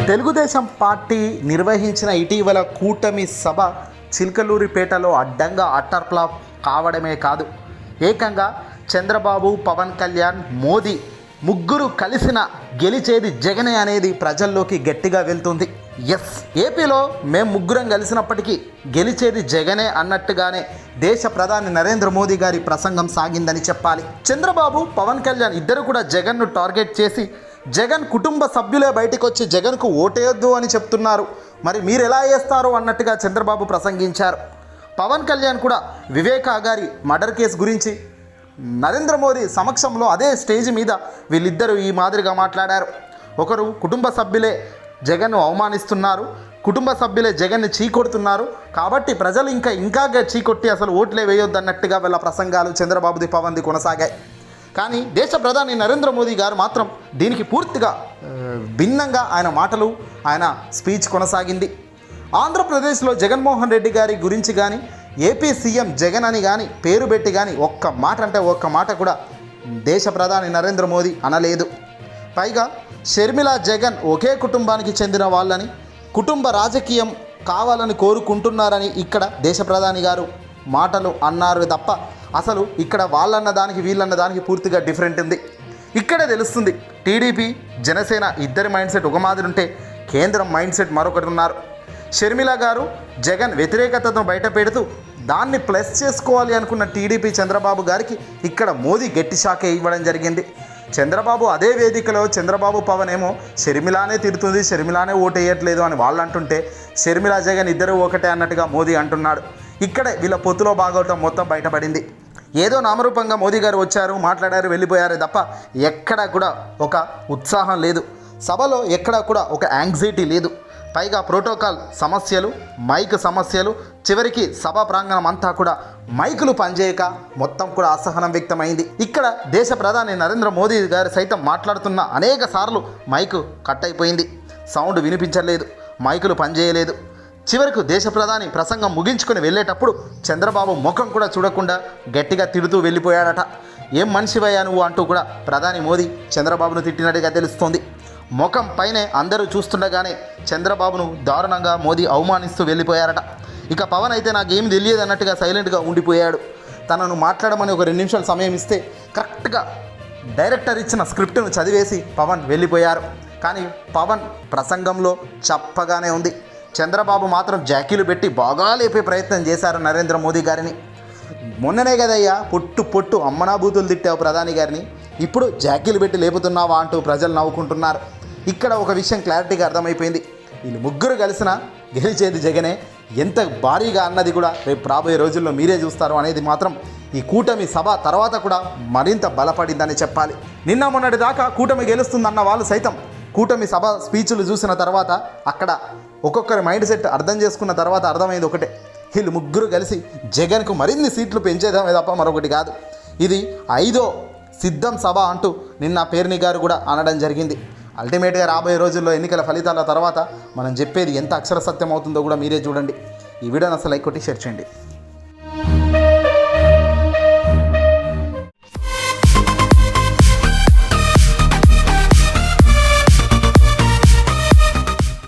Telugu Desam party నిర్వహించిన ఇటీవల కూటమి సభ చిలకలూరిపేటలో అడ్డంగా అట్టర్ ఫ్లాప్ కావడమే కాదు, ఏకంగా చంద్రబాబు, పవన్ కళ్యాణ్, మోదీ ముగ్గురు కలిసిన గెలిచేది జగనే అనేది ప్రజల్లోకి గట్టిగా వెళ్తుంది. ఎస్, ఏపీలో మేము ముగ్గురం కలిసినప్పటికీ గెలిచేది జగనే అన్నట్టుగానే దేశ ప్రధాని నరేంద్ర మోదీ గారి ప్రసంగం సాగిందని చెప్పాలి. చంద్రబాబు, పవన్ కళ్యాణ్ ఇద్దరు కూడా జగన్ను టార్గెట్ చేసి జగన్ కుటుంబ సభ్యులే బయటకు వచ్చి జగన్కు ఓటేయొద్దు అని చెప్తున్నారు, మరి మీరు ఎలా వేస్తారు అన్నట్టుగా చంద్రబాబు ప్రసంగించారు. పవన్ కళ్యాణ్ కూడా వివేకా గారి మర్డర్ కేసు గురించి నరేంద్ర మోదీ సమక్షంలో అదే స్టేజ్ మీద వీళ్ళిద్దరూ ఈ మాదిరిగా మాట్లాడారు. ఒకరు కుటుంబ సభ్యులే జగన్ను అవమానిస్తున్నారు, కుటుంబ సభ్యులే జగన్ని చీకొడుతున్నారు, కాబట్టి ప్రజలు ఇంకా చీకొట్టి అసలు ఓట్లే వేయొద్దు అన్నట్టుగా వీళ్ళ ప్రసంగాలు చంద్రబాబుది, పవన్ది కొనసాగాయి. కానీ దేశ ప్రధాని నరేంద్ర మోదీ గారు మాత్రం దీనికి పూర్తిగా భిన్నంగా ఆయన మాటలు, ఆయన స్పీచ్ కొనసాగింది. ఆంధ్రప్రదేశ్లో జగన్మోహన్ రెడ్డి గారి గురించి కానీ, ఏపీ సీఎం జగన్ అని కానీ పేరు పెట్టి కానీ ఒక్క మాట కూడా దేశ ప్రధాని నరేంద్ర మోదీ అనలేదు. పైగా షర్మిల, జగన్ ఒకే కుటుంబానికి చెందిన వాళ్ళని, కుటుంబ రాజకీయం కావాలని కోరుకుంటున్నారని ఇక్కడ దేశ ప్రధాని గారు మాటలు అన్నారు తప్ప అసలు ఇక్కడ వాళ్ళన్న దానికి వీళ్ళన్న దానికి పూర్తిగా డిఫరెంట్ ఉంది. ఇక్కడే తెలుస్తుంది టీడీపీ, జనసేన ఇద్దరి మైండ్ సెట్ ఒక మాదిరి ఉంటే కేంద్రం మైండ్ సెట్ మరొకటి ఉన్నారు. షర్మిల గారు జగన్ వ్యతిరేకతను బయట పెడుతూ దాన్ని ప్లస్ చేసుకోవాలి అనుకున్న టీడీపీ చంద్రబాబు గారికి ఇక్కడ మోదీ గట్టి షాకే ఇవ్వడం జరిగింది. చంద్రబాబు అదే వేదికలో చంద్రబాబు, పవన్ ఏమో షర్మిలానే తిడుతుంది, షర్మిలానే ఓటు వేయట్లేదు అని వాళ్ళు అంటుంటే షర్మిల, జగన్ ఇద్దరు ఒకటే అన్నట్టుగా మోదీ అంటున్నాడు. ఇక్కడే వీళ్ళ పొత్తులో బాగోవటం మొత్తం బయటపడింది. ఏదో నామరూపంగా మోదీ గారు వచ్చారు, మాట్లాడారు, వెళ్ళిపోయారు తప్ప ఎక్కడా కూడా ఒక ఉత్సాహం లేదు. సభలో ఎక్కడా కూడా ఒక యాంగ్జైటీ లేదు. పైగా ప్రోటోకాల్ సమస్యలు, మైక్ సమస్యలు, చివరికి సభా ప్రాంగణం అంతా కూడా మైకులు పనిచేయక మొత్తం కూడా అసహనం వ్యక్తమైంది. ఇక్కడ దేశ ప్రధాని నరేంద్ర మోదీ గారు సైతం మాట్లాడుతున్న అనేక సార్లు మైకు కట్ అయిపోయింది, సౌండ్ వినిపించలేదు, మైకులు పనిచేయలేదు. చివరకు దేశ ప్రధాని ప్రసంగం ముగించుకొని వెళ్ళేటప్పుడు చంద్రబాబు ముఖం కూడా చూడకుండా గట్టిగా తిడుతూ వెళ్ళిపోయాడట. ఏం మనిషివయ్యా నువ్వు అంటూ కూడా ప్రధాని మోదీ చంద్రబాబును తిట్టినట్టుగా తెలుస్తోంది. ముఖం పైనే అందరూ చూస్తుండగానే చంద్రబాబును దారుణంగా మోదీ అవమానిస్తూ వెళ్ళిపోయారట. ఇక పవన్ అయితే నాకేం తెలియదు అన్నట్టుగా సైలెంట్గా ఉండిపోయాడు. తనను మాట్లాడమని ఒక 2 నిమిషాలు సమయం ఇస్తే కరెక్ట్గా డైరెక్టర్ ఇచ్చిన స్క్రిప్ట్ను చదివేసి పవన్ వెళ్ళిపోయారు. కానీ పవన్ ప్రసంగంలో చప్పగానే ఉంది. చంద్రబాబు మాత్రం జాకీలు పెట్టి బాగా లేపే ప్రయత్నం చేశారు నరేంద్ర మోదీ గారిని. మొన్ననే కదయ్యా పొట్టు అమ్మనాభూతులు తిట్టావు ప్రధాని గారిని, ఇప్పుడు జాకీలు పెట్టి లేపుతున్నావా అంటూ ప్రజలు నవ్వుకుంటున్నారు. ఇక్కడ ఒక విషయం క్లారిటీగా అర్థమైపోయింది, వీళ్ళు ముగ్గురు కలిసిన గెలిచేది జగనే. ఎంత భారీగా అన్నది కూడా రేపు రాబోయే రోజుల్లో మీరే చూస్తారు అనేది మాత్రం ఈ కూటమి సభ తర్వాత కూడా మరింత బలపడిందని చెప్పాలి. నిన్న మొన్నటి దాకా కూటమి గెలుస్తుందన్న వాళ్ళు సైతం కూటమి సభ స్పీచ్లు చూసిన తర్వాత అక్కడ ఒక్కొక్కరి మైండ్ సెట్ అర్థం చేసుకున్న తర్వాత అర్థమైంది ఒకటే, వీళ్ళు ముగ్గురు కలిసి జగన్కు మరిన్ని సీట్లు పెంచేదామే తప్ప మరొకటి కాదు. ఇది 5వ సిద్ధం సభ అంటూ నిన్న పేర్ని గారు కూడా అనడం జరిగింది. అల్టిమేట్గా రాబోయే రోజుల్లో ఎన్నికల ఫలితాల తర్వాత మనం చెప్పేది ఎంత అక్షర సత్యం అవుతుందో కూడా మీరే చూడండి. ఈ వీడియోని అసలు లైక్ కొట్టి షేర్ చేయండి.